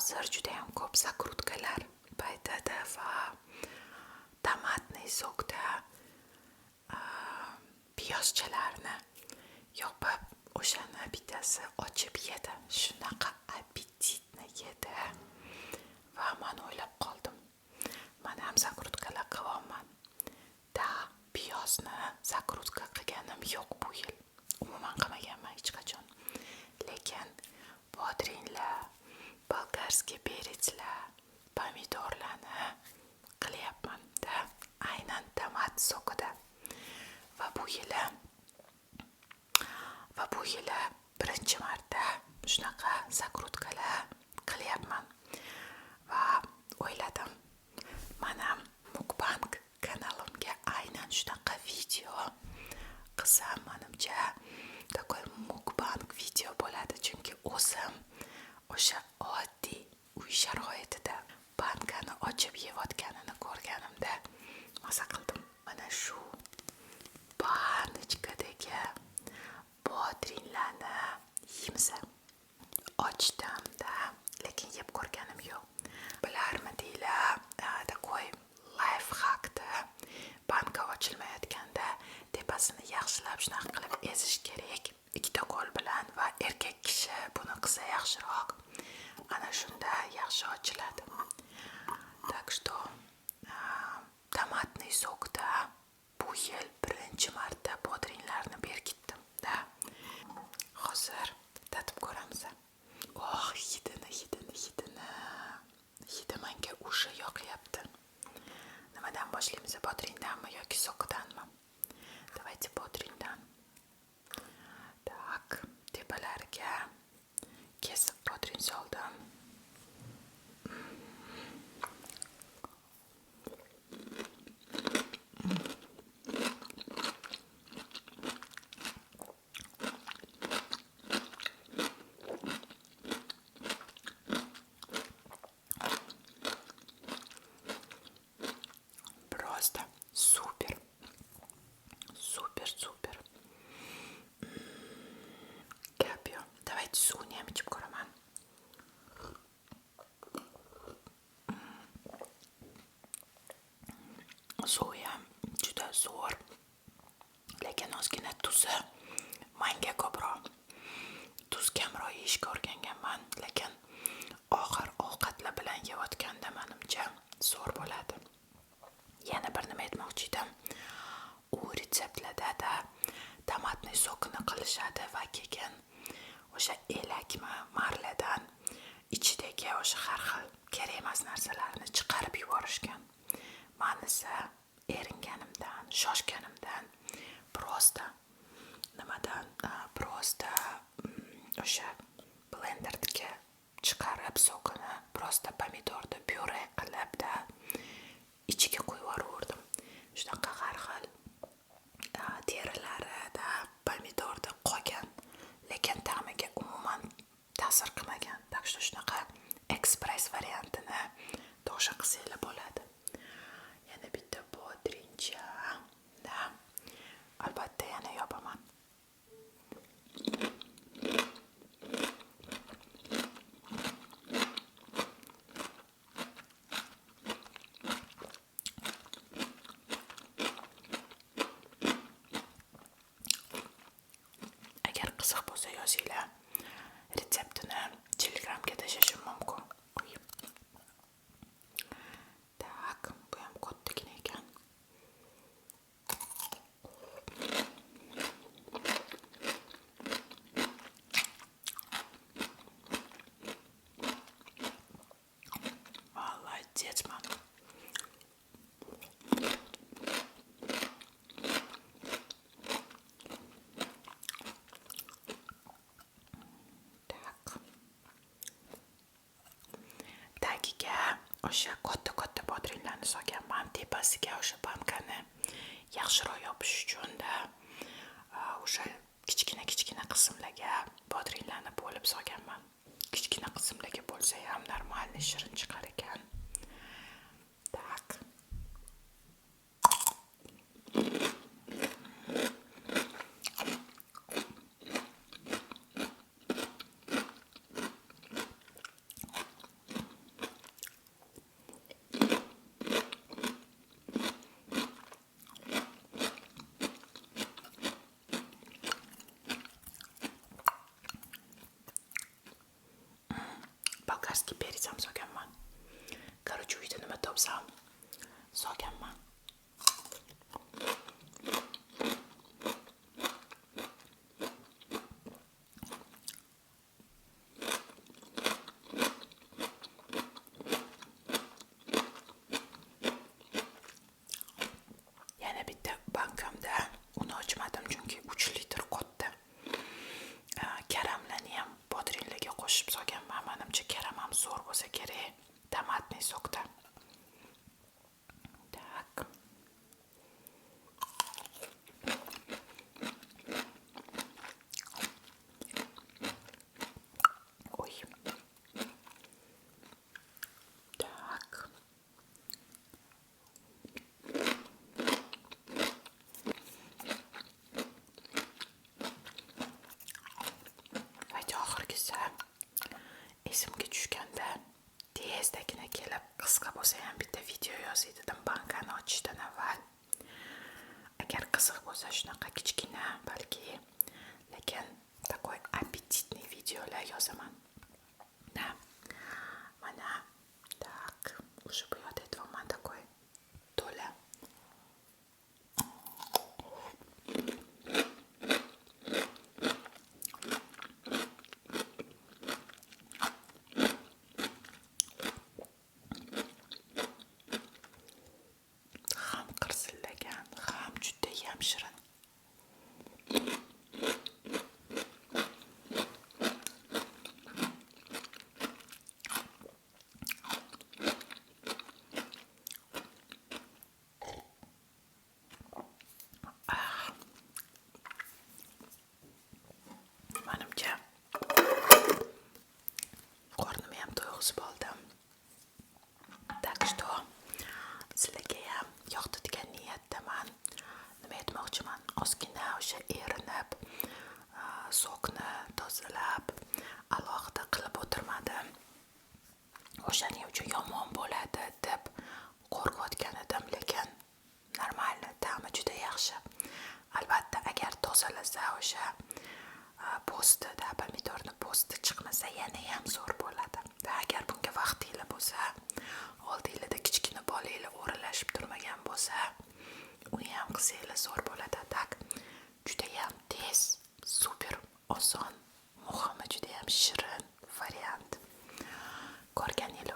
hozir judayam ko'p zakrutkalar paytida va tomatniy sokda piyozchalarni yopib o'shani bittasi ochib yedi. Shunaqa apetitni yedi va men o'ylab qoldim, men ham zakrutkalar qilyapman. Piyozni zakrutka qilganim yo'q bu yil. Umuman qilmaganman hech qachon. Lekin bodringlar, bolgarskiy peretslar, pomidorlarni qilyapman-da, aynan tomat sokida. Va bu yili birinchi marta shunaqa zakrutkalar qilyapman. Va o'yladim, men ham mukbang kanalimga aynan shunaqa video qilsam, menimcha такой mukbang video bo'ladi. Chunki o'zim o'sha oddiy uy sharoitida bankani ochib yeyotganini ko'rganimda maza qildim. Mana shu banочкadagi bodringlarni yeymiz. Ochdimda, lekin yeb ko'rganim yo'q. Bilarmidinglar, такой lifehackda banka ochilmayotganda tepasini yaxshilab shunaqa qilib ezish kerak. Ikkita qo'l bilan va erkak kishi buni qilsa yaxshiroq. Ana shunda yaxshi ochiladi. Так что tomatniy sokda bu yil birinchi marta bodringlarni berkitdim da. Hozir tatib ko'ramiz. Hidi menga o'sha yoqyapti. Nimadan boshlaymiz? Bodringdanmi yoki sokdanmi? Давайте bodringdan. Так, tepalariga kesib bodring soldim. Просто супер. Gap yo'q. Давайте suvni ham ichib ko'raman. Suvi ham juda zo'r. Lekin ozgina tuzi menga ko'proq. Tuz kamroq yeyishga o'rganganman, lekin og'ir ovqatlar bilan yeyotganda menimcha zo'r bo'ladi. Yana bir nima aytmoqchi edim. U retseptlarda tomatniy sokini qilishadi va keyin o'sha elakmi, marladan ichidagi o'sha har xil kerak emas narsalarni chiqarib yuborishgan. Men esa eringanimdan, shoshganimdan prosta o'sha blenderga chiqarib sokini prosta pomidorni pyure qilib ichiga qo'yib yubordim. Shunaqa har xil terilarida pomidorda qolgan, lekin ta'miga umuman ta'sir qilmagan. Так что shunaqa ekspress variantini tomosha qilsanglar bo'ladi. Yana bitta bodringcha. Albatta yana yopaman. Agar qiziq bo'lsa yozinglar. Retseptini Telegramga tashishim mumkin. Так, bu ham kattagina ekan. Молодецman. Tagiga o'sha katta bodringlarni solganman. Tepasiga o'sha bankani yaxshiroq yopish uchun o'sha kichkina qismlarga bodringlarni bo'lib solganman. Kichkina qismlarga bo'lsa ham normalniy shirin chiqar ekan. Так. bolgarskiy perец ham solganman. Короче, uyda nima topsam solganman. Yana bitta bankamda uni ochmadim chunki 3 litr qotdi. Karamlarni ham bodringlarga qo'shib solganman. Menimcha karam ham zo'r bo'lsa kerak. Tomatni sokda. Так. Ой. Так. Aytib oxirgisi esimga tushganda tezdagina kelib qisqa bo'lsa ham bitta video yozay dedim bankani ochishdan avval. Agar qiziq bo'lsa shunaqa kichkina balki, lekin такой аппетитный videolar yozaman. Да. Mana так, уже bu yoqda aytyapman такой to'la. Ham qirsillagan, ham juda ham shirin. Menimcha qornim ham to'yg'izib oldim. Так что sizlarga ham yoqdi degan niyatdaman. Nima aytmoqchiman? Ozgina o'sha erinib, sokni tozalab, alohida qilib o'tirmadim. O'shaning uchun yomon bo'ladi deb qo'rqayotgan edim, lekin normalni ta'mi juda yaxshi. Albatta, agar tozalasa o'sha postida, pomidorni posti chiqmasa yana ham zo'r bo'ladi. Va agar bunga vaqtingiz bo'lsa, oldingizda kichkina bolanglar o'ralashib turmagan bo'lsa, uni ham qilsanglar zo'r bo'ladi. Tak, juda ham tez, super oson, muhimi juda ham shirin variant. Ko'rganingiz